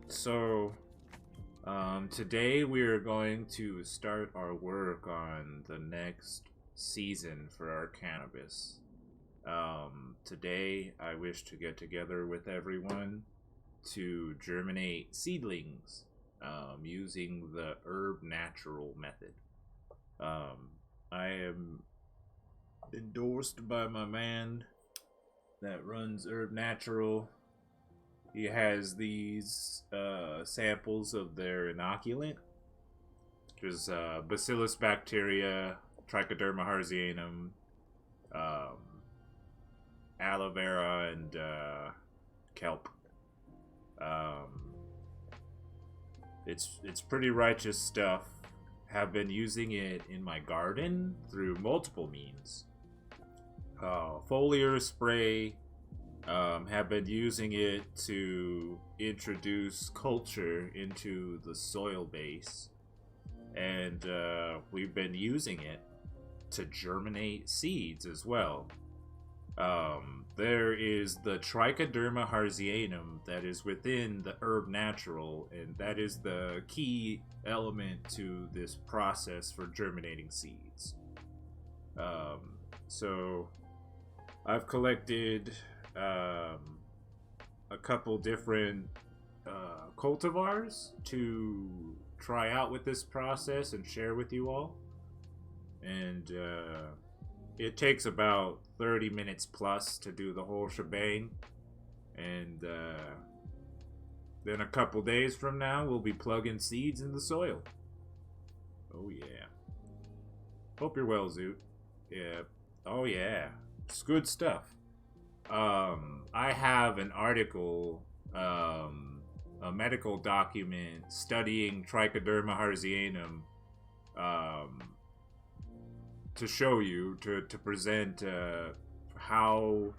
So, today we are going to start our work on the next season for our cannabis. Today I wish to get together with everyone to germinate seedlings using the herb natural method. I am endorsed by my man that runs Herb Natural. He has these samples of their inoculant, which is Bacillus bacteria, Trichoderma harzianum, um, aloe vera, and kelp. Um, it's pretty righteous stuff. Have been using it in my garden through multiple means. Foliar spray. Have been using it to introduce culture into the soil base, and we've been using it to germinate seeds as well. There is the Trichoderma harzianum that is within the herb natural, and that is the key element to this process for germinating seeds. So I've collected a couple different cultivars to try out with this process and share with you all. And it takes about 30 minutes plus to do the whole shebang. And then a couple days from now, we'll be plugging seeds in the soil. Oh, yeah. Hope you're well, Zoot. Yeah. Oh, yeah. It's good stuff. I have an article, a medical document studying Trichoderma harzianum, to show you, to present, how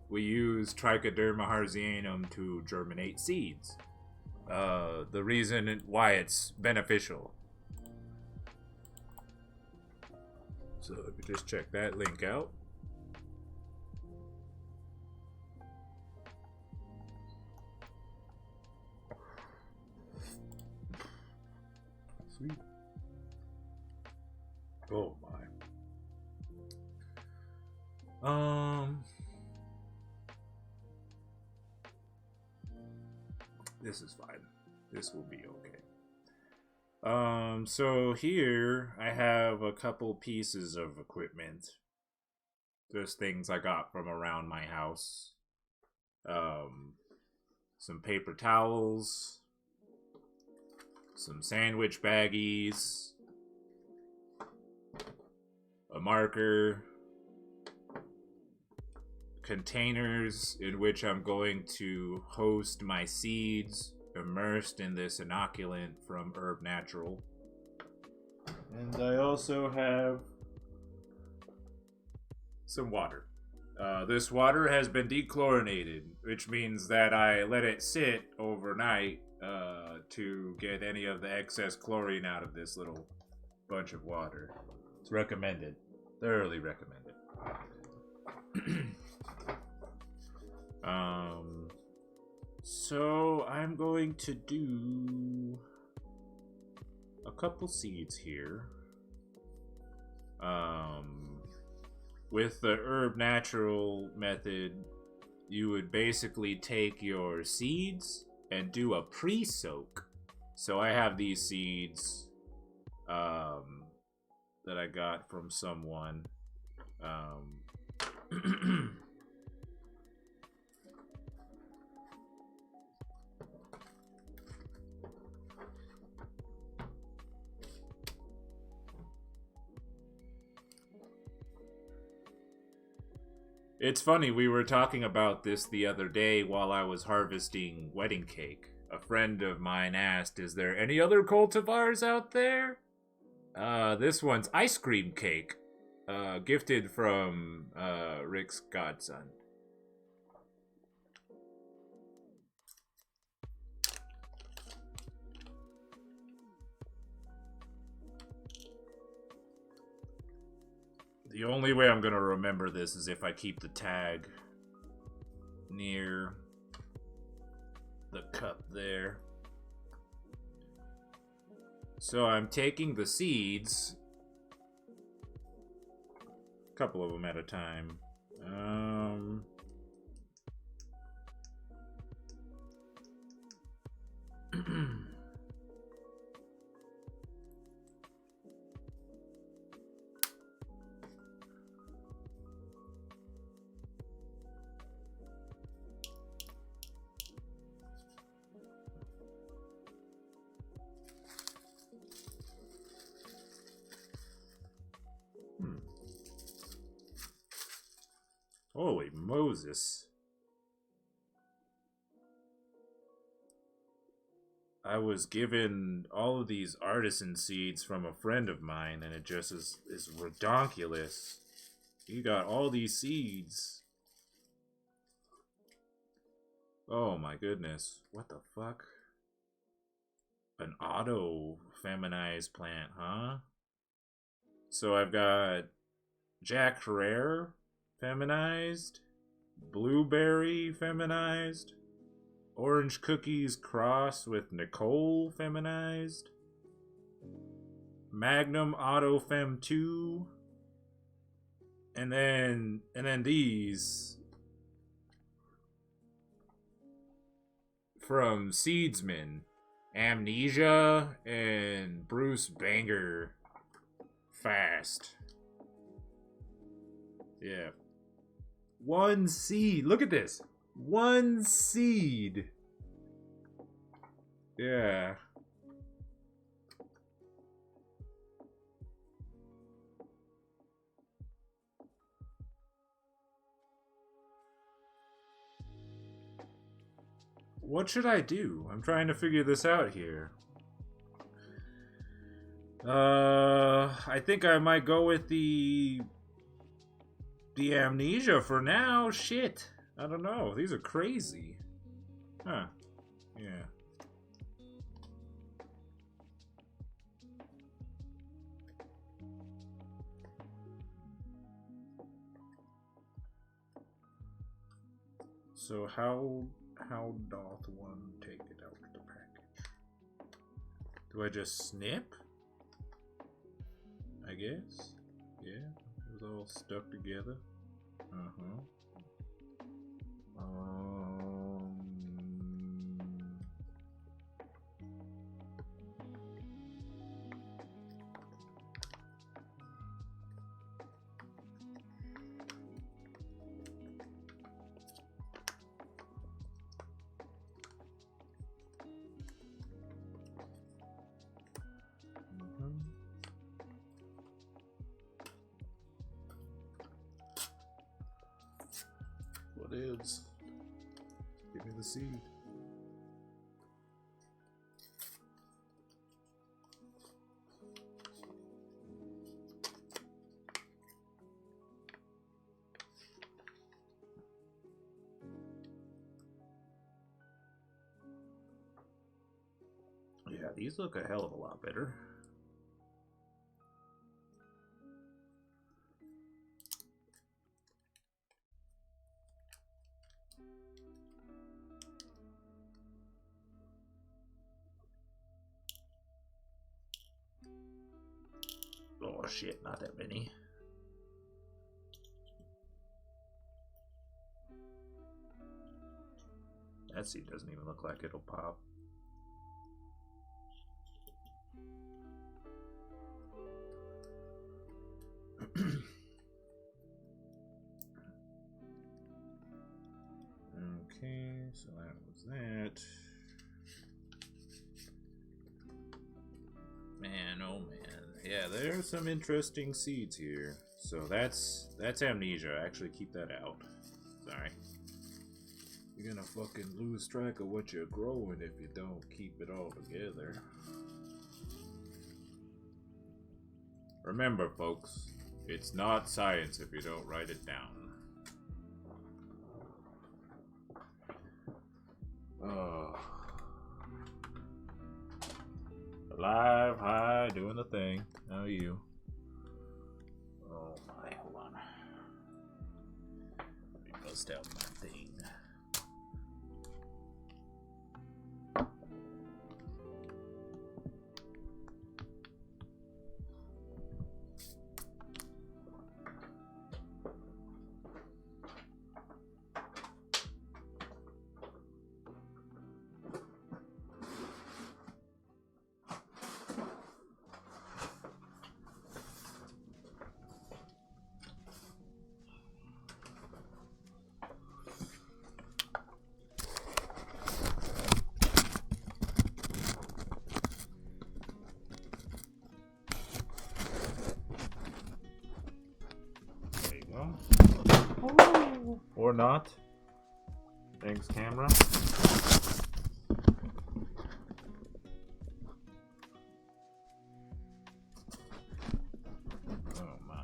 we use Trichoderma harzianum to germinate seeds. The reason why it's beneficial. So if you just check that link out. Sweet. Oh my. This is fine. This will be okay. So here I have a couple pieces of equipment. Just things I got from around my house. Some paper towels, some sandwich baggies, a marker, containers in which I'm going to host my seeds immersed in this inoculant from Herb Natural. And I also have some water. This water has been dechlorinated, which means that I let it sit overnight to get any of the excess chlorine out of this little bunch of water. It's recommended. Thoroughly recommended. So I'm going to do a couple seeds here. With the Herb Natural method, you would basically take your seeds and do a pre-soak. So I have these seeds that I got from someone. It's funny, we were talking about this the other day while I was harvesting wedding cake. A friend of mine asked, is there any other cultivars out there? This one's ice cream cake, gifted from Rick's godson. The only way I'm gonna remember this is if I keep the tag near the cup there. So I'm taking the seeds, a couple of them at a time. Holy Moses. I was given all of these artisan seeds from a friend of mine, and it just is redonkulous. You got all these seeds. Oh my goodness. What the fuck? An auto-feminized plant, huh? So I've got Jack Herrera feminized, blueberry feminized, orange cookies cross with Nicole feminized, Magnum Auto Fem 2, and then these from Seedsman, Amnesia and Bruce Banger Fast. Yeah. One seed. Look at this. One seed. Yeah. What should I do? I'm trying to figure this out here. I think I might go with the Amnesia for now. Shit. I don't know. These are crazy. Huh. Yeah. So how doth one take it out of the package? Do I just snip? I guess. Yeah. It was all stuck together. Uh-huh. What is? Give me the seed. Yeah, these look a hell of a lot better. Oh shit, not that many. That seed doesn't even look like it'll pop. Okay, so that was that. Man, oh man. Yeah, there's some interesting seeds here. So that's Amnesia. Actually, keep that out. Sorry. You're gonna fucking lose track of what you're growing if you don't keep it all together. Remember, folks, it's not science if you don't write it down. Oh. Alive, high, doing the thing. How are you? Oh my, hold on. Let me bust out my thing. not. Thanks, camera. Oh my.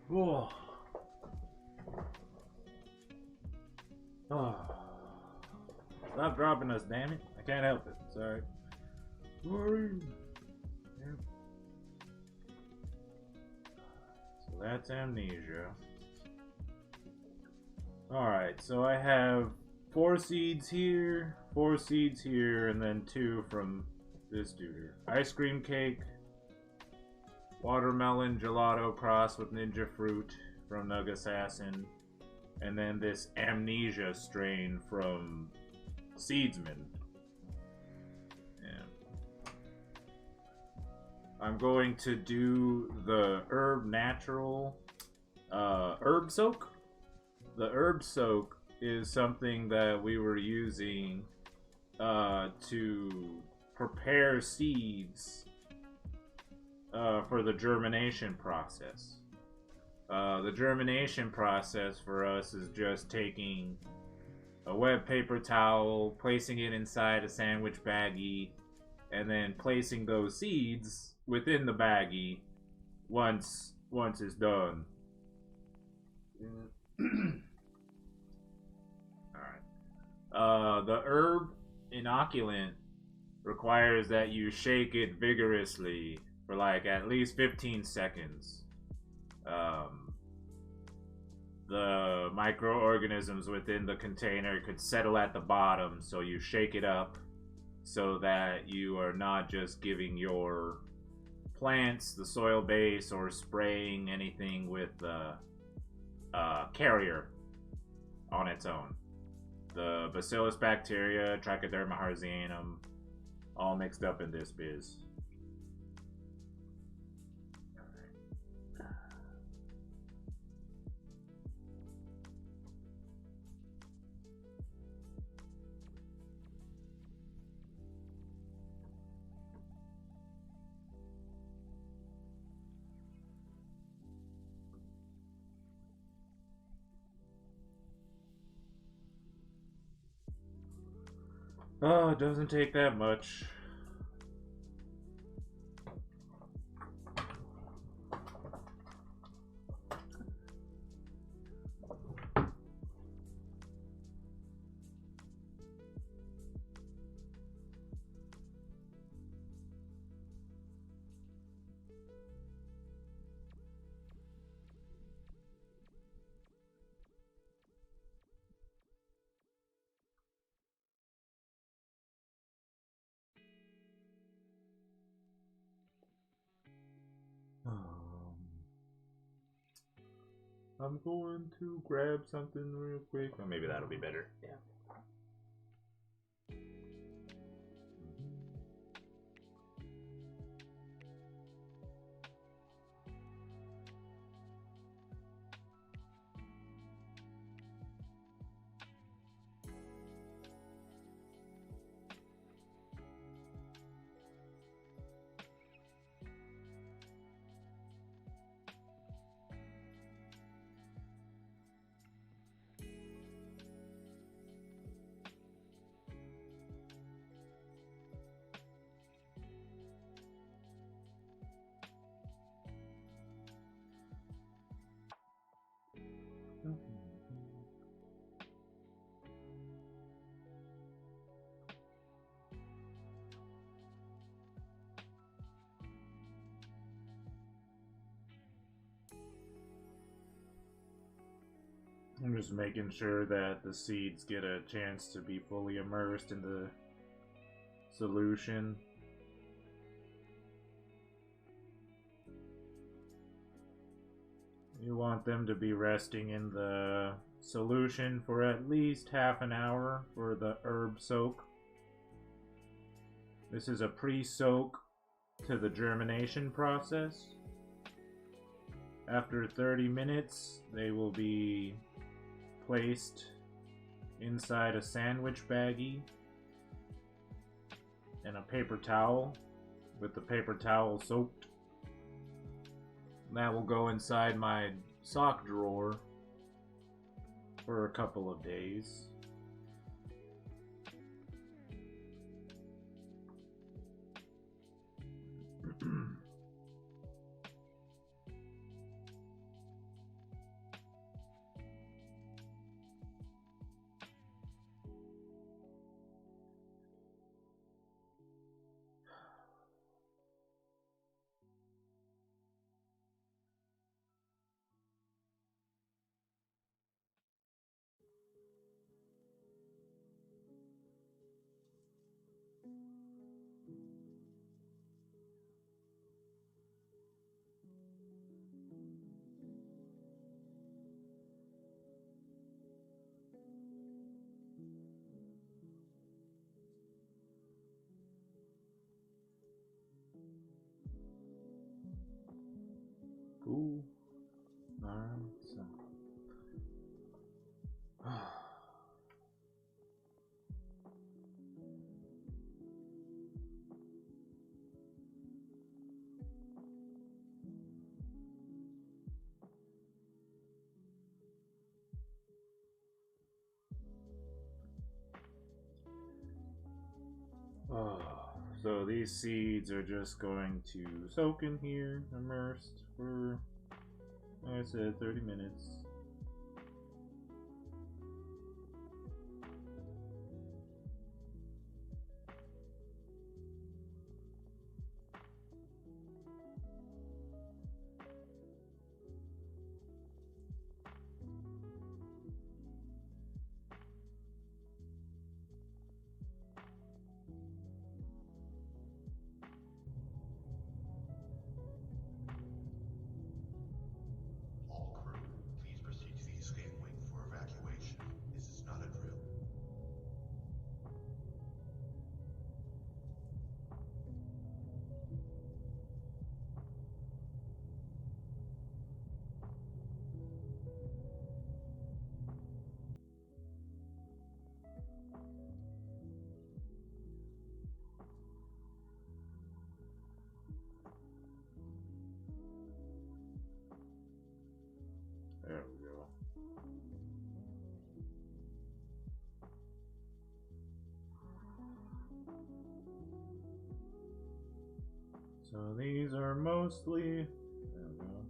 Whoa. Oh. Stop dropping us, damn it. I can't help it. Sorry. Sorry. Yep. So that's amnesia. Alright, so I have 4 seeds here, 4 seeds here, and then 2 from this dude here. Ice cream cake, watermelon gelato cross with ninja fruit from Nug Assassin, and then this amnesia strain from Seedsman. Yeah. I'm going to do the herb natural UrbSoak. The UrbSoak is something that we were using to prepare seeds for the germination process. The germination process for us is just taking a wet paper towel, placing it inside a sandwich baggie, and then placing those seeds within the baggie once it's done. Alright. The herb inoculant requires that you shake it vigorously for like at least 15 seconds. The microorganisms within the container could settle at the bottom, so you shake it up so that you are not just giving your plants the soil base or spraying anything with the carrier on its own. The bacillus bacteria, Trichoderma harzianum, all mixed up in this biz. Oh, it doesn't take that much. I'm going to grab something real quick. Or maybe that'll be better. Yeah. I'm just making sure that the seeds get a chance to be fully immersed in the solution. You want them to be resting in the solution for at least half an hour for the UrbSoak. This is a pre-soak to the germination process. After 30 minutes, they will be placed inside a sandwich baggie and a paper towel with the paper towel soaked. That will go inside my sock drawer for a couple of days. Cool. Alright, so. So these seeds are just going to soak in here, immersed for, like I said, 30 minutes. There we go. So these are mostly, there we go.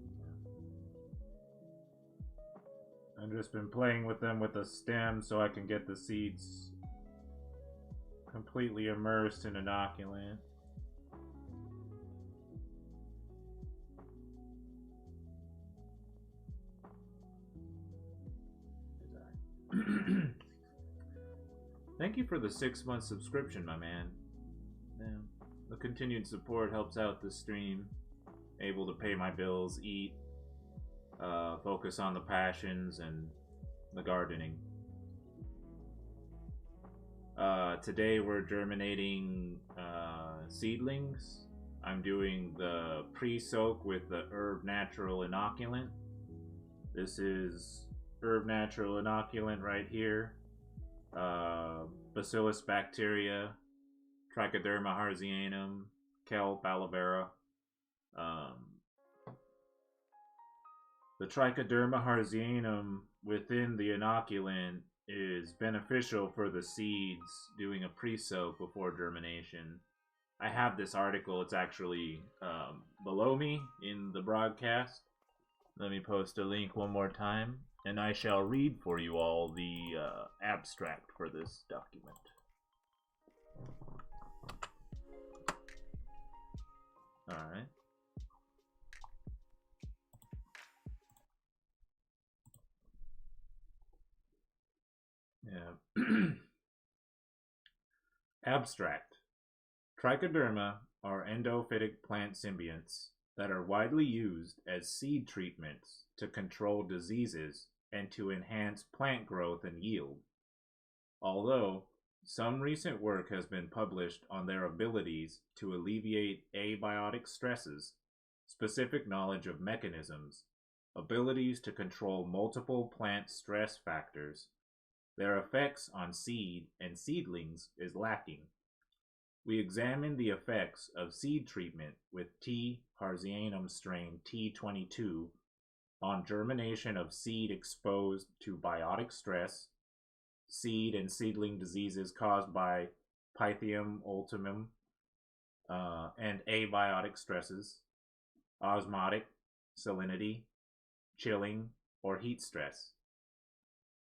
Yeah. I've just been playing with them with a stem so I can get the seeds completely immersed in inoculant. Thank you for the 6-month subscription, my man. Yeah. The continued support helps out the stream. Able to pay my bills, eat, focus on the passions and the gardening. Today we're germinating seedlings. I'm doing the pre-soak with the Herb Natural inoculant. This is Herb Natural inoculant right here. Bacillus bacteria, Trichoderma harzianum, kelp, aloe vera. The Trichoderma harzianum within the inoculant is beneficial for the seeds doing a pre-soak before germination. I have this article, it's actually below me in the broadcast. Let me post a link one more time, and I shall read for you all the abstract for this document. Alright. Yeah. Abstract. Trichoderma are endophytic plant symbionts that are widely used as seed treatments to control diseases and to enhance plant growth and yield. Although some recent work has been published on their abilities to alleviate abiotic stresses, specific knowledge of mechanisms, abilities to control multiple plant stress factors, their effects on seed and seedlings is lacking. We examined the effects of seed treatment with T. harzianum strain T22 on germination of seed exposed to biotic stress, seed and seedling diseases caused by Pythium ultimum, and abiotic stresses, osmotic, salinity, chilling, or heat stress.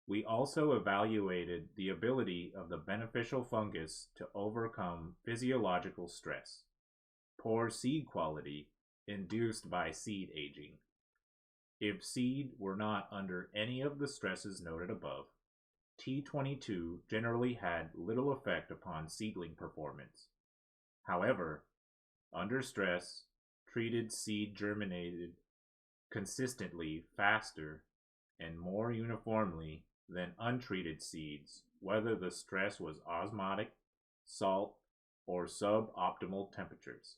We also evaluated the ability of the beneficial fungus to overcome physiological stress, poor seed quality induced by seed aging. If seed were not under any of the stresses noted above, T22 generally had little effect upon seedling performance. However, under stress, treated seed germinated consistently faster and more uniformly than untreated seeds, whether the stress was osmotic, salt, or suboptimal temperatures.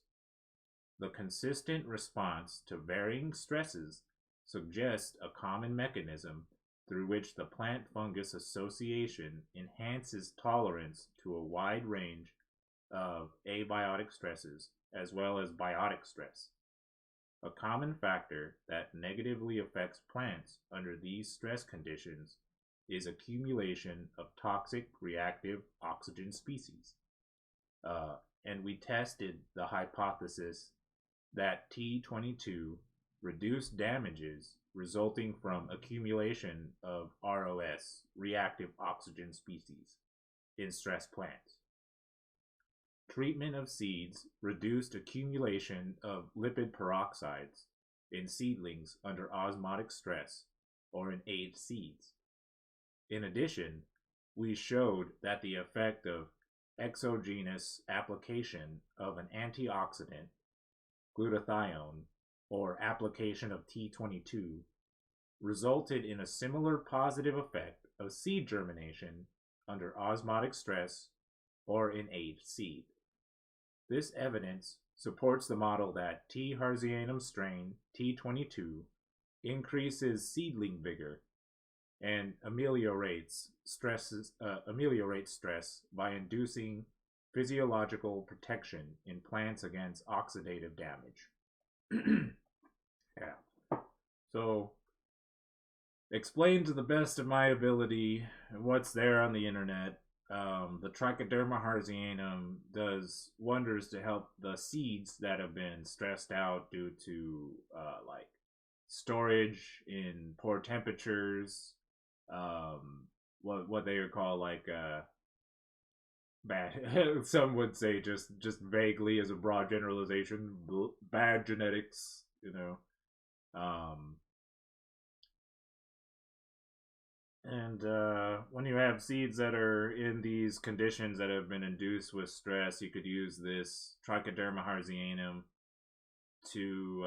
The consistent response to varying stresses suggests a common mechanism through which the plant-fungus association enhances tolerance to a wide range of abiotic stresses as well as biotic stress. A common factor that negatively affects plants under these stress conditions is accumulation of toxic reactive oxygen species. And we tested the hypothesis that T22 reduced damages resulting from accumulation of ROS, reactive oxygen species, in stressed plants. Treatment of seeds reduced accumulation of lipid peroxides in seedlings under osmotic stress or in aged seeds. In addition, we showed that the effect of exogenous application of an antioxidant, glutathione, or application of T22 resulted in a similar positive effect of seed germination under osmotic stress or in aged seed. This evidence supports the model that T. harzianum strain T22 increases seedling vigor and ameliorates stress by inducing physiological protection in plants against oxidative damage. Yeah. So, explain to the best of my ability what's there on the internet. The Trichoderma harzianum does wonders to help the seeds that have been stressed out due to like storage in poor temperatures, what they would call like bad. Some would say just vaguely as a broad generalization, bad genetics. You know. And when you have seeds that are in these conditions that have been induced with stress, you could use this Trichoderma harzianum to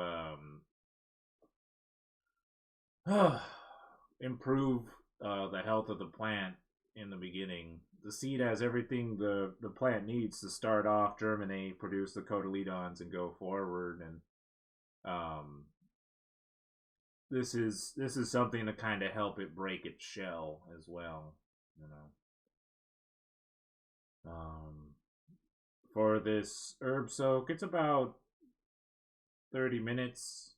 improve the health of the plant in the beginning. The seed has everything the plant needs to start off, germinate, produce the cotyledons, and go forward. And this is something to kind of help it break its shell as well, you know. For this UrbSoak, it's about 30 minutes.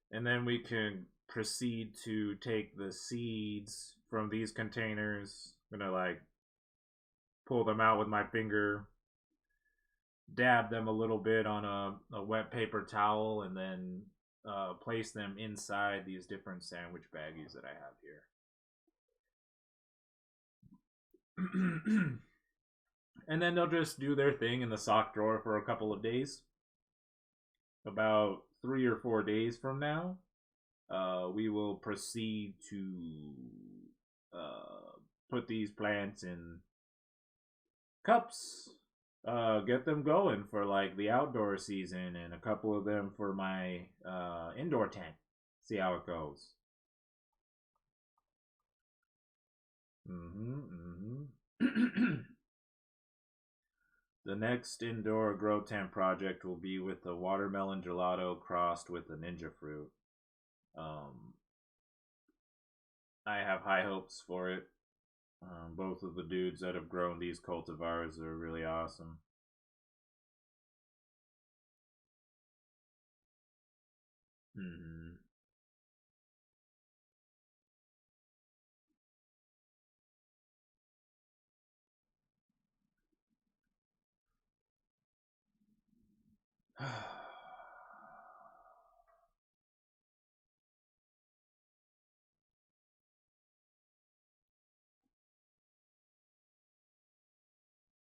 And then we can proceed to take the seeds from these containers. I'm gonna like pull them out with my finger, dab them a little bit on a wet paper towel, and then place them inside these different sandwich baggies that I have here. And then they'll just do their thing in the sock drawer for a couple of days. About 3 or 4 days from now, we will proceed to put these plants in cups, get them going for like the outdoor season, and a couple of them for my indoor tent. See how it goes. The next indoor grow tent project will be with the watermelon gelato crossed with the ninja fruit. I have high hopes for it. Both of the dudes that have grown these cultivars are really awesome. Mm-hmm.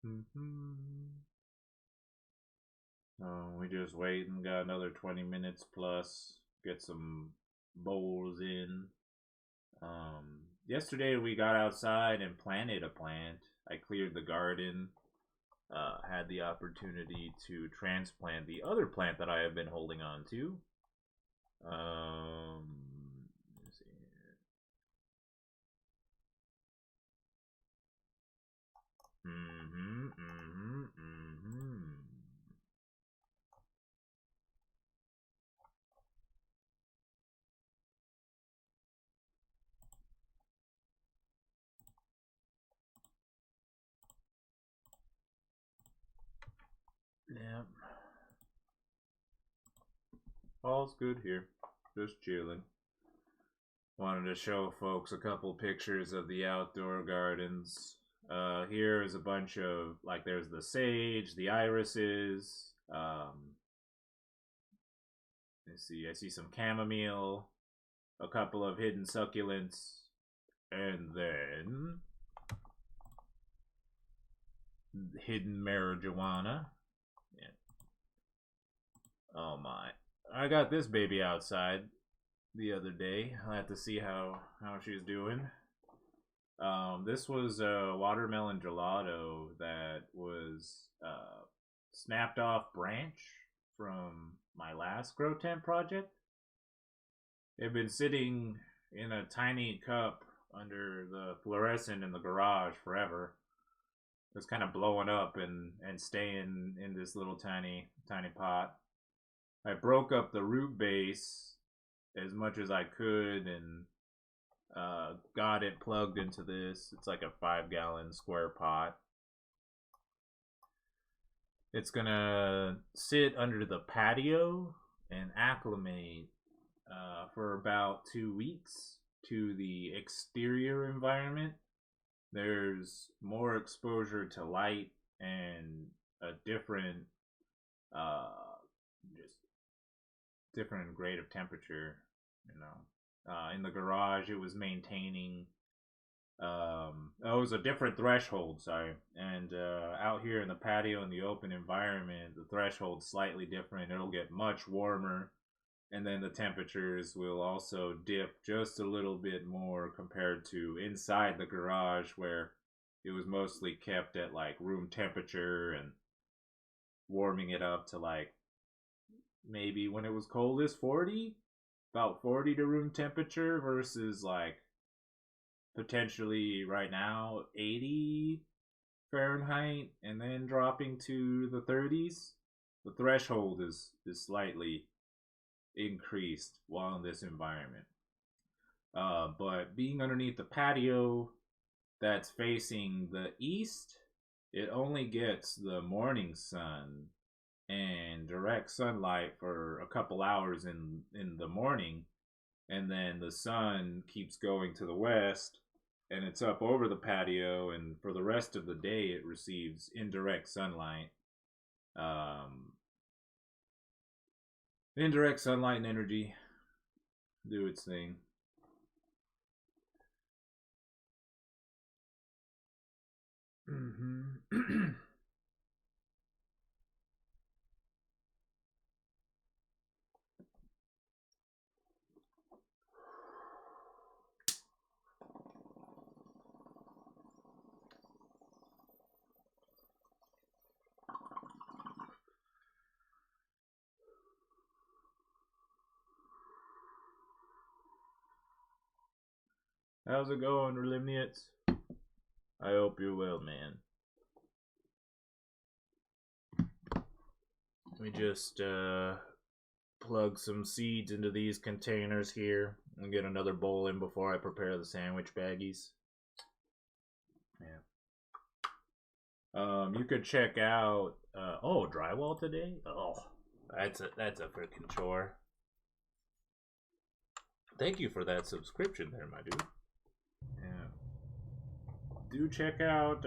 Mm-hmm. We just waiting. Got another 20 minutes plus. Get some bowls in. Yesterday we got outside and planted a plant. I cleared the garden. Had the opportunity to transplant the other plant that I have been holding on to. Let's see here. Mm-hmm, mm-hmm, mm-hmm. Yep. All's good here. Just chilling. Wanted to show folks a couple pictures of the outdoor gardens. Here is a bunch of, like, there's the sage, the irises. Let's see, I see some chamomile, a couple of hidden succulents, and then hidden marijuana. Yeah. Oh my. I got this baby outside the other day. I'll have to see how she's doing. This was a watermelon gelato that was snapped off branch from my last grow tent project. It had been sitting in a tiny cup under the fluorescent in the garage forever. It was kind of blowing up and staying in this little tiny pot. I broke up the root base as much as I could and got it plugged into this. It's like a 5-gallon square pot. It's gonna sit under the patio and acclimate for about 2 weeks to the exterior environment. There's more exposure to light and a different, just different grade of temperature. You know, in the garage, it was maintaining. It was a different threshold, sorry, and out here in the patio in the open environment, the threshold's slightly different. It'll get much warmer, and then the temperatures will also dip just a little bit more compared to inside the garage where it was mostly kept at like room temperature and warming it up to like maybe when it was coldest 40, about 40 to room temperature versus like potentially right now 80 Fahrenheit and then dropping to the 30s. The threshold is slightly increased while in this environment. But being underneath the patio that's facing the east, it only gets the morning sun and direct sunlight for a couple hours in the morning, and then the sun keeps going to the west and it's up over the patio, and for the rest of the day it receives indirect sunlight. Indirect sunlight and energy do its thing. Mm-hmm. How's it going, Relimniets? I hope you're well, man. Let me just plug some seeds into these containers here and get another bowl in before I prepare the sandwich baggies. Yeah. You could check out drywall today? Oh, that's a freaking chore. Thank you for that subscription there, my dude. Yeah. Do check out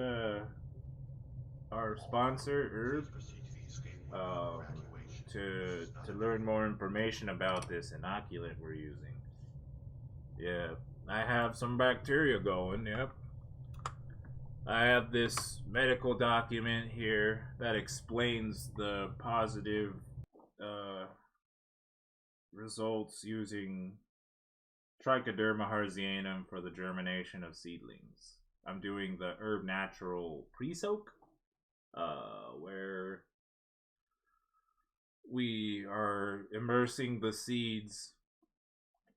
our sponsor, Herb, um, to learn more information about this inoculant we're using. Yeah, I have some bacteria going. Yep. I have this medical document here that explains the positive uh, results using Trichoderma harzianum for the germination of seedlings. I'm doing the herb natural pre-soak, where we are immersing the seeds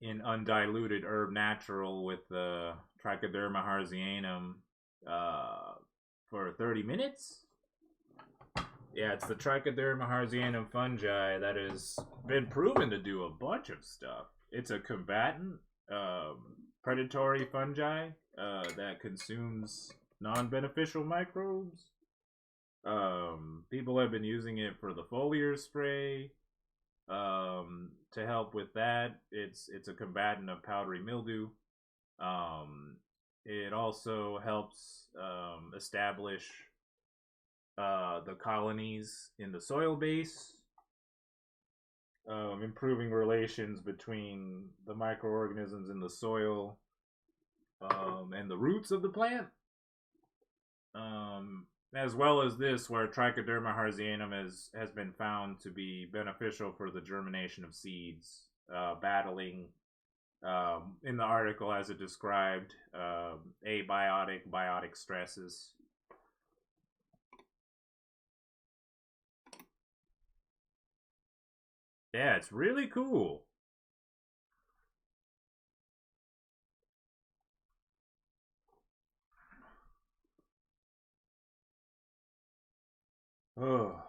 in undiluted herb natural with the Trichoderma harzianum for 30 minutes. Yeah, it's the Trichoderma harzianum fungi that has been proven to do a bunch of stuff. It's a combatant, predatory fungi that consumes non-beneficial microbes. People have been using it for the foliar spray. To help with that, it's a combatant of powdery mildew. It also helps establish the colonies in the soil base, improving relations between the microorganisms in the soil and the roots of the plant. As well as this, where Trichoderma harzianum has been found to be beneficial for the germination of seeds, battling, in the article as it described, abiotic, biotic stresses. Yeah, it's really cool. Oh.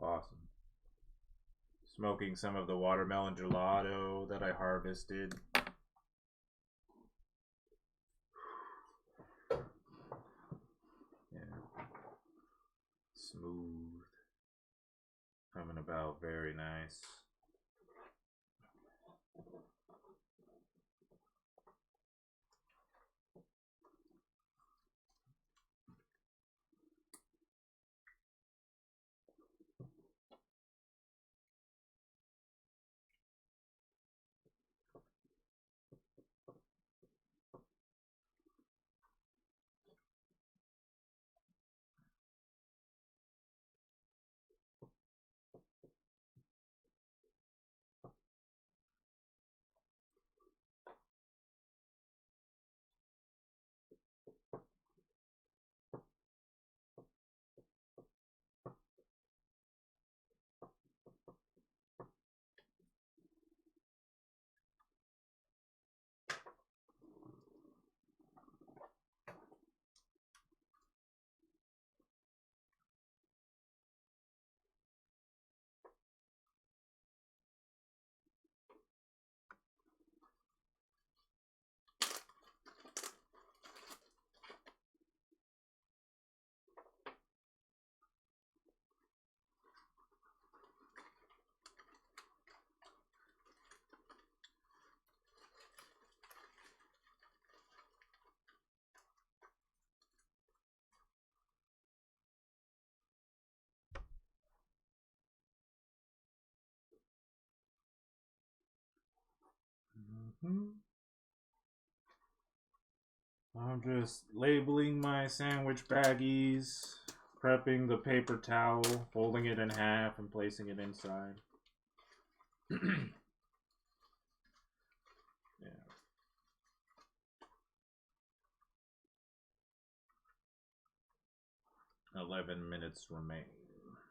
Awesome. Smoking some of the watermelon gelato that I harvested. Yeah. Smooth. Coming about very nice. I'm just labeling my sandwich baggies. prepping the paper towel, folding it in half, and placing it inside. Yeah. 11 minutes remain.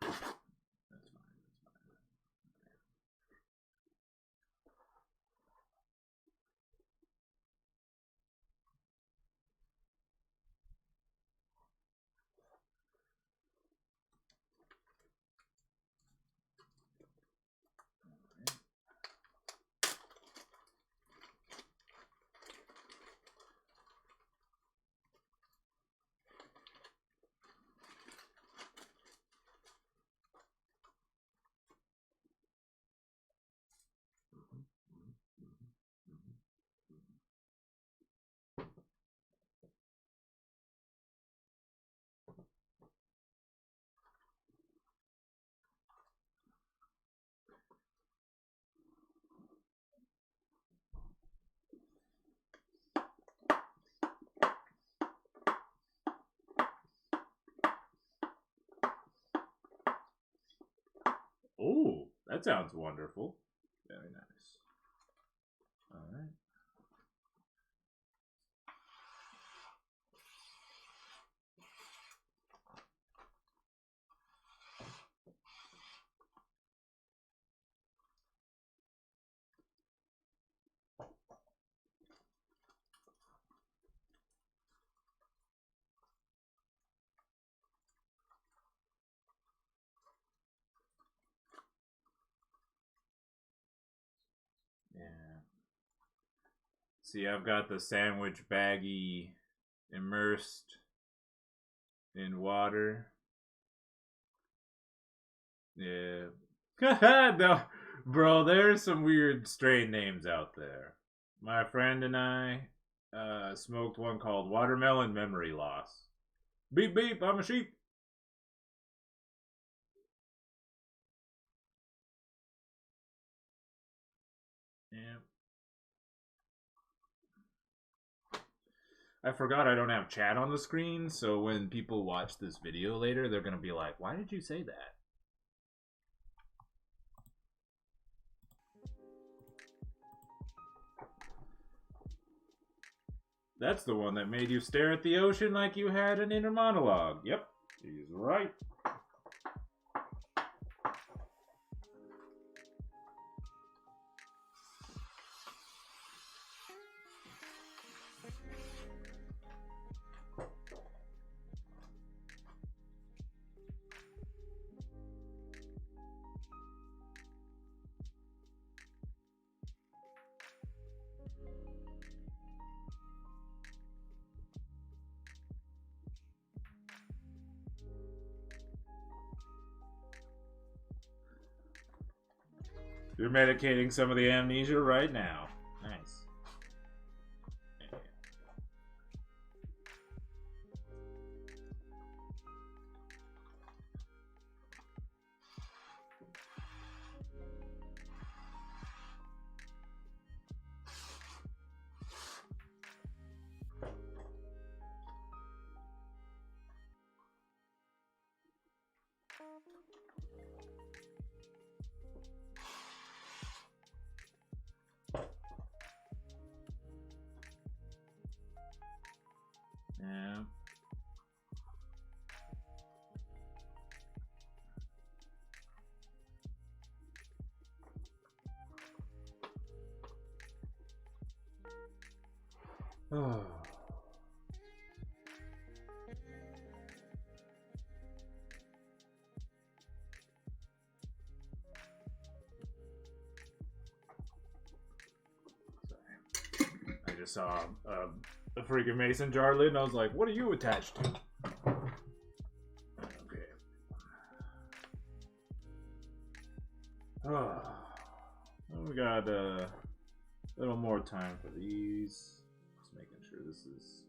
That's fine. Oh, that sounds wonderful. Very nice. All right. Yeah. See, I've got the sandwich baggie immersed in water. Yeah. No, bro, there's some weird strain names out there. My friend and I smoked one called Watermelon Memory Loss. Beep beep, I'm a sheep. Yeah. I forgot I don't have chat on the screen, so when people watch this video later, they're gonna be like, why did you say that? That's the one that made you stare at the ocean like you had an inner monologue. Yep, he's right. You're medicating some of the amnesia right now. Nice. Yeah. Oh. I just saw a freaking mason jar lid, and I was like, what are you attached to? Okay. Oh. Well, we got a little more time for these. Just making sure this is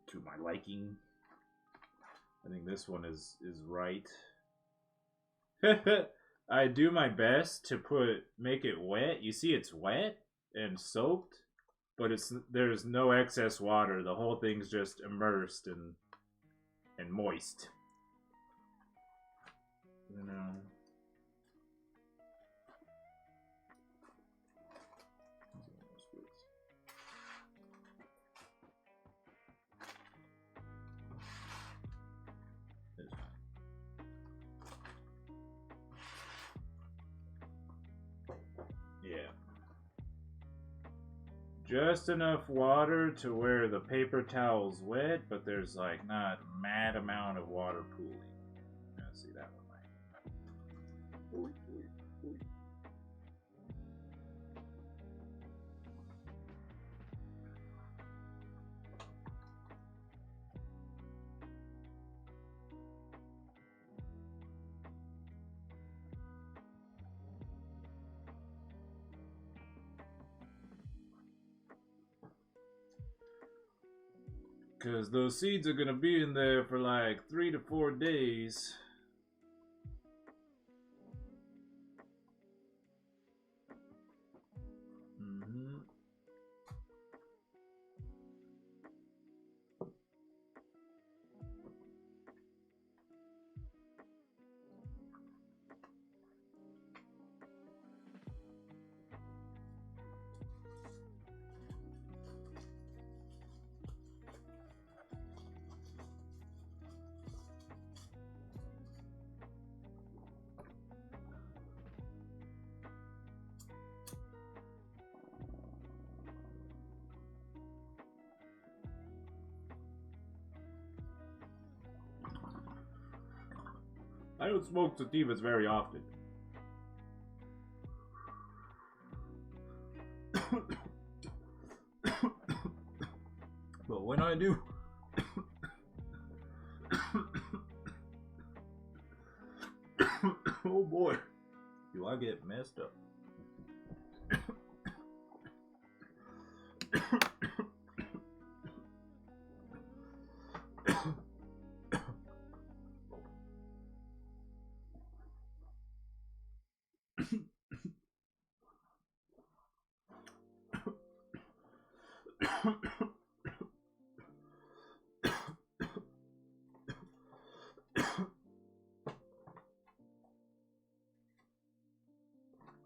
to my liking. I think this one is right. I do my best to make it wet. You see it's wet and soaked, but there's no excess water. The whole thing's just immersed and moist. You know. Yeah. Just enough water to where the paper towel's wet, but there's like not a mad amount of water pooling. See that one, right? Because those seeds are going to be in there for like 3 to 4 days. I don't smoke sativas very often. But when I do, oh boy, do I get messed up.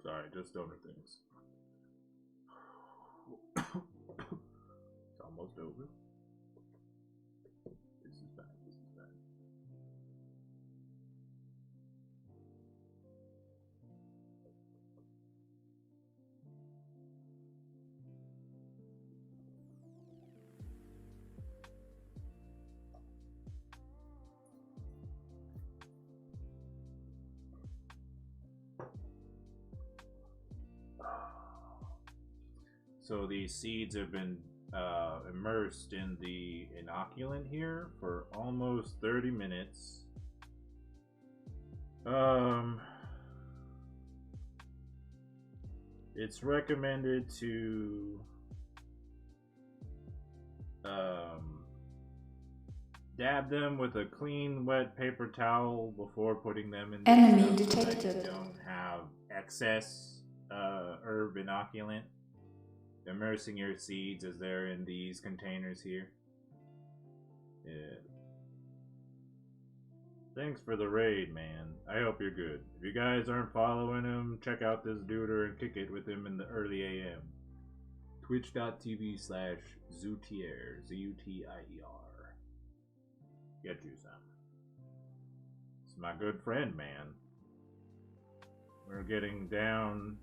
Sorry, just stoner things. It's almost over. This is bad. This is bad. So these seeds have been immersed in the inoculant here for almost 30 minutes. It's recommended to dab them with a clean, wet paper towel before putting them in the enemy detected. So don't have excess herb inoculant. Immersing your seeds as they're in these containers here. Yeah. Thanks for the raid, man. I hope you're good. If you guys aren't following him, check out this duder and kick it with him in the early AM. Twitch.tv/Zutier, Z-U-T-I-E-R. Get you some. It's my good friend, man. We're getting down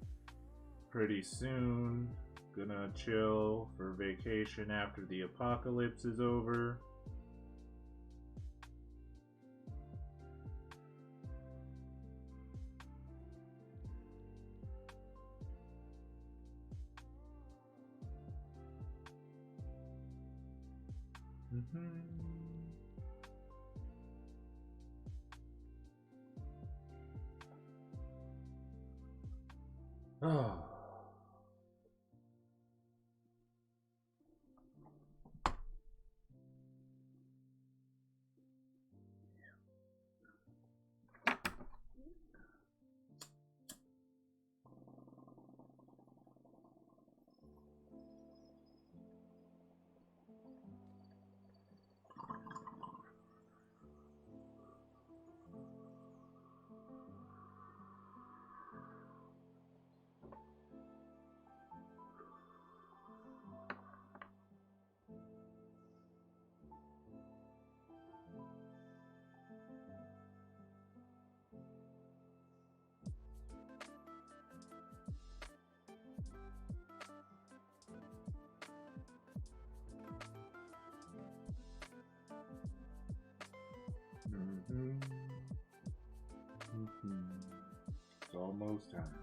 pretty soon. Gonna chill for vacation after the apocalypse is over. Oh. Post time.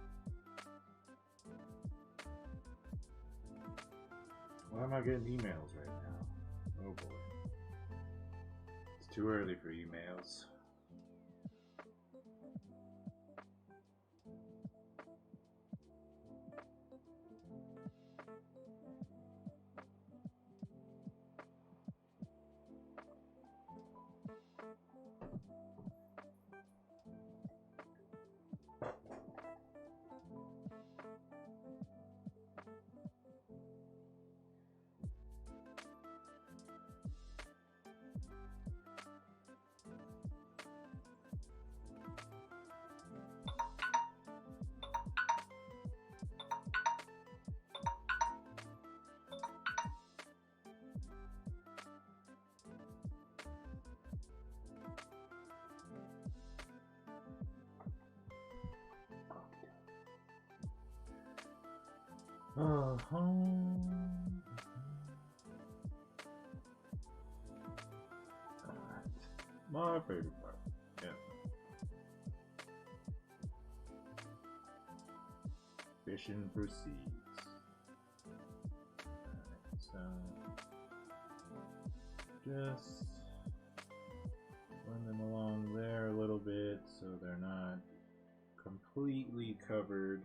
Why am I getting emails right now? Oh boy. It's too early for emails. My favorite part. Yeah. Fishing for seeds. So just run them along there a little bit so they're not completely covered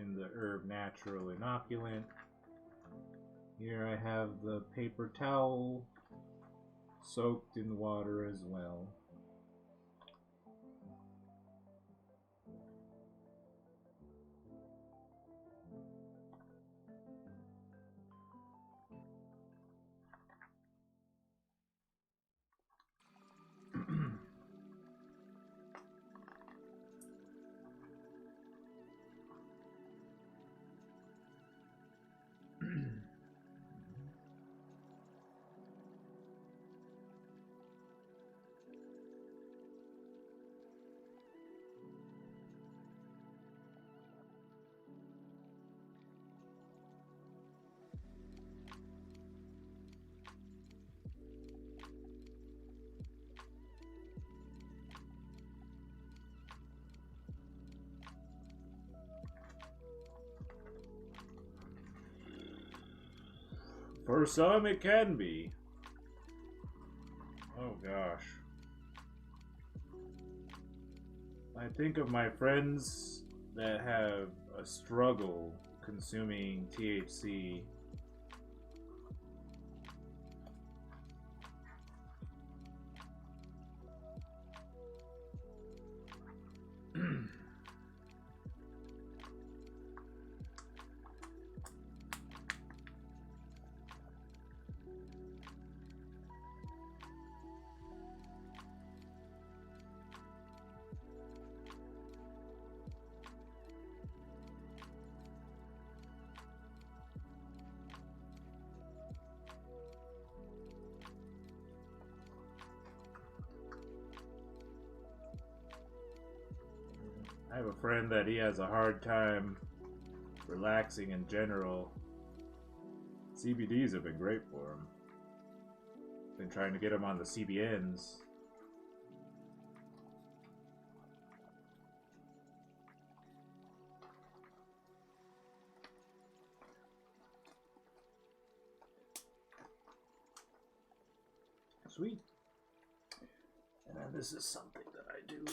in the herb natural inoculant. Here I have the paper towel soaked in water as well. For some, it can be. Oh gosh. I think of my friends that have a struggle consuming THC. I have a friend that he has a hard time relaxing in general. CBDs have been great for him. Been trying to get him on the CBNs. Sweet. And then this is something that I do.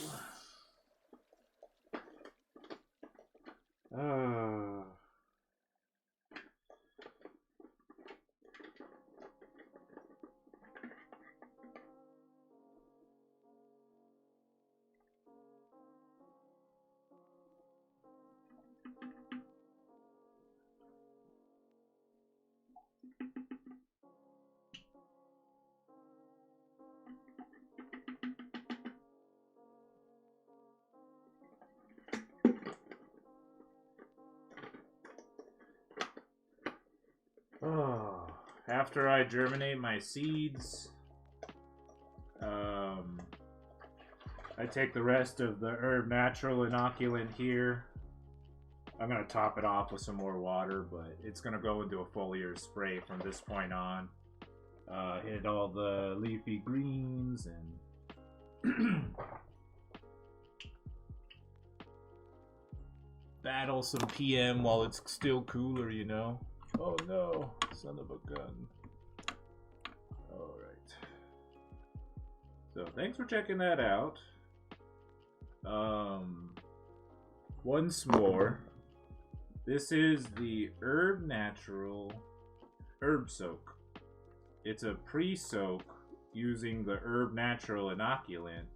After I germinate my seeds, I take the rest of the herb natural inoculant here. I'm going to top it off with some more water, but it's going to go into a foliar spray from this point on. Hit all the leafy greens and battle some PM while it's still cooler, you know? Oh no, son of a gun. Alright. So thanks for checking that out. Once more, this is the Herb Natural UrbSoak. It's a pre-soak using the Herb Natural inoculant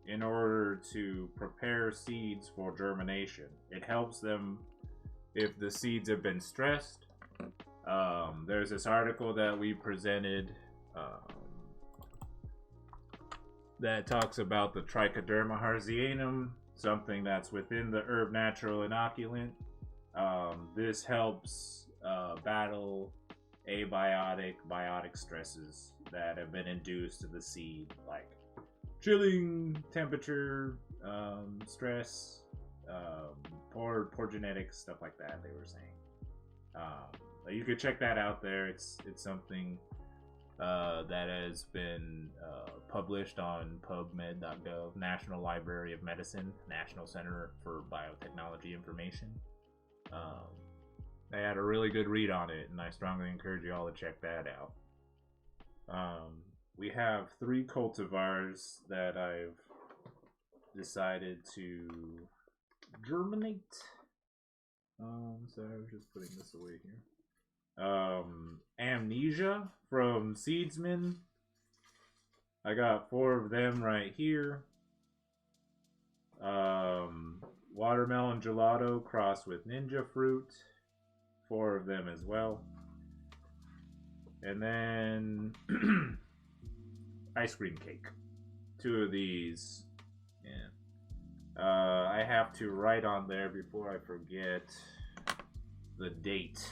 in order to prepare seeds for germination. It helps them if the seeds have been stressed. There's this article that we presented that talks about the Trichoderma harzianum, something that's within the Herb Natural inoculant. This helps battle biotic stresses that have been induced to the seed, like chilling temperature, stress, poor genetics, stuff like that. They were saying. You could check that out there. It's something that has been published on PubMed.gov, National Library of Medicine, National Center for Biotechnology Information. They had a really good read on it, and I strongly encourage you all to check that out. We have 3 cultivars that I've decided to germinate. Sorry, I was just putting this away here. Amnesia from Seedsman. I got 4 of them right here. Watermelon gelato crossed with ninja fruit. 4 of them as well. And then ice cream cake. 2 of these. Yeah. I have to write on there before I forget the date.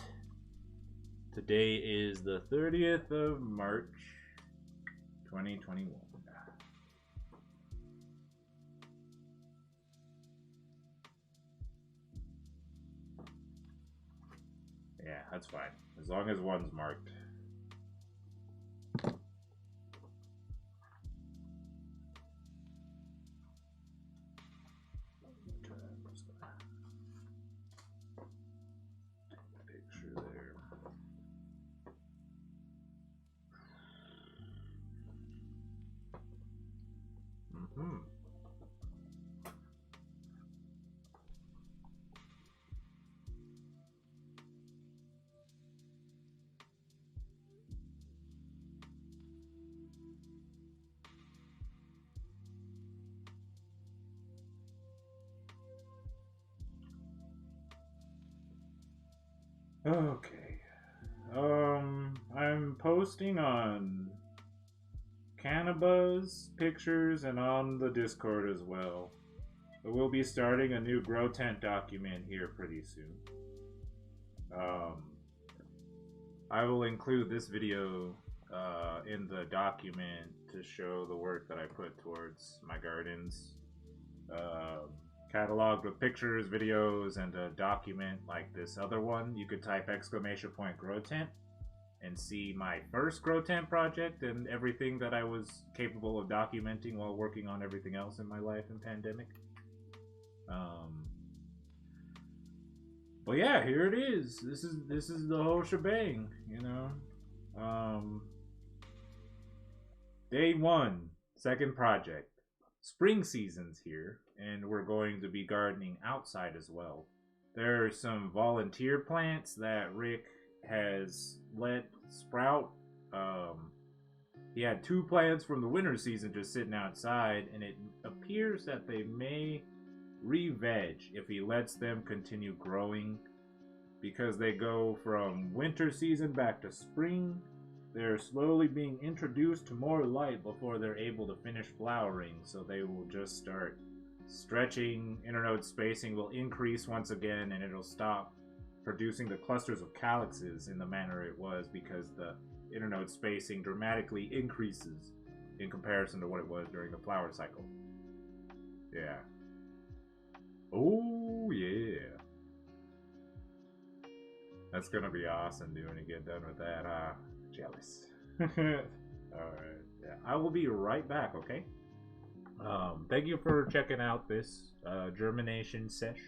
Today is the 30th of March, 2021. Yeah, that's fine. As long as one's marked. Picture there. Okay. I'm posting on Cannabis pictures and on the Discord as well. But we'll be starting a new grow tent document here pretty soon. I will include this video in the document to show the work that I put towards my gardens. Cataloged with pictures, videos, and a document like this other one. You could type !grow tent and see my first grow tent project and everything that I was capable of documenting while working on everything else in my life in pandemic. But yeah, here it is. This is the whole shebang, you know. Day 1, second project. Spring season's here, and we're going to be gardening outside as well. There are some volunteer plants that Rick has let sprout. He had 2 plants from the winter season just sitting outside, and it appears that they may re-veg if he lets them continue growing, because they go from winter season back to spring. They're slowly being introduced to more light before they're able to finish flowering, so they will just start stretching. Internode spacing will increase once again, and it'll stop producing the clusters of calyxes in the manner it was, because the internode spacing dramatically increases in comparison to what it was during the flower cycle. Yeah. Oh, yeah. That's gonna be awesome, dude, when you get done with that, jealous. Alright, yeah, I will be right back, okay? Thank you for checking out this germination sesh.